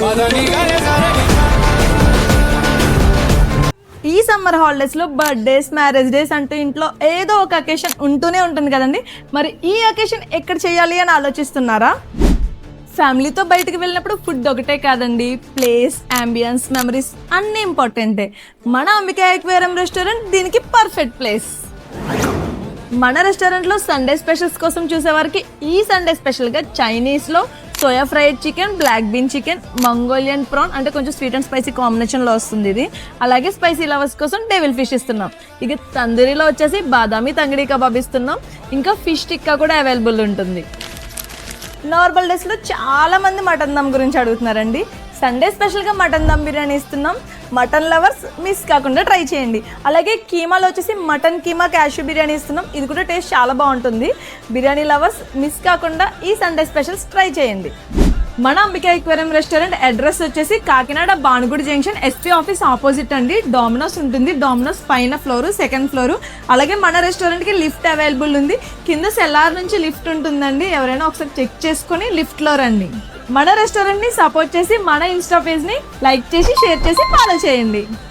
ఈ సమ్మర్ హాలిడేస్లో birthdays, marriage days అంటూ ఇంట్లో ఏదో ఒక అకేషన్ ఉంటూనే ఉంటుంది కదండి. మరి ఈ అకేషన్ ఎక్కడ చేయాలి అని ఆలోచిస్తున్నారా? ఫ్యామిలీతో బయటకు వెళ్ళినప్పుడు ఫుడ్ ఒకటే కాదండి, ప్లేస్, అంబియన్స్, మెమరీస్ అన్నీ ఇంపార్టెంటే. మన అంబికా ఎక్వేరియం రెస్టారెంట్ దీనికి పర్ఫెక్ట్ ప్లేస్. మన రెస్టారెంట్లో సండే స్పెషల్స్ కోసం చూసేవారికి ఈ సండే స్పెషల్గా చైనీస్లో soya fried chicken, black bean chicken, Mongolian prawn అంటే కొంచెం స్వీట్ అండ్ స్పైసీ కాంబినేషన్లో వస్తుంది ఇది. అలాగే స్పైసీ లవర్స్ కోసం డెవిల్ ఫిష్ ఇస్తున్నాం. ఇక తందూరిలో వచ్చేసి బాదామి తంగిడి కబాబ్ ఇస్తున్నాం. ఇంకా ఫిష్ టిక్కా కూడా అవైలబుల్ ఉంటుంది. నార్మల్ డేస్లో చాలామంది మటన్ దమ్ గురించి అడుగుతున్నారండి. సండే స్పెషల్గా మటన్ దమ్ బిర్యానీ ఇస్తున్నాం. మటన్ లవర్స్ మిస్ కాకుండా ట్రై చేయండి. అలాగే కీమాలో వచ్చేసి మటన్ కీమా క్యాష్యూ బిర్యానీ ఇస్తున్నాం. ఇది కూడా టేస్ట్ చాలా బాగుంటుంది. బిర్యానీ లవర్స్ మిస్ కాకుండా ఈ సండే స్పెషల్స్ ట్రై చేయండి. మన అంబికా ఎక్వేరియం రెస్టారెంట్ అడ్రస్ వచ్చేసి Kakinada Bhanugudi junction SP office opposite అండి. డామినోస్ ఉంటుంది. డామినోస్ పైన ఫ్లోరు, సెకండ్ ఫ్లోరు. అలాగే మన రెస్టారెంట్కి లిఫ్ట్ అవైలబుల్ ఉంది. కింద సెల్లార్ నుంచి లిఫ్ట్ ఉంటుందండి. ఎవరైనా ఒకసారి చెక్ చేసుకొని లిఫ్ట్లో రండి. మన రెస్టారెంట్ని సపోర్ట్ చేసి మన ఇన్స్టా పేజ్ని లైక్ చేసి, షేర్ చేసి, ఫాలో చేయండి.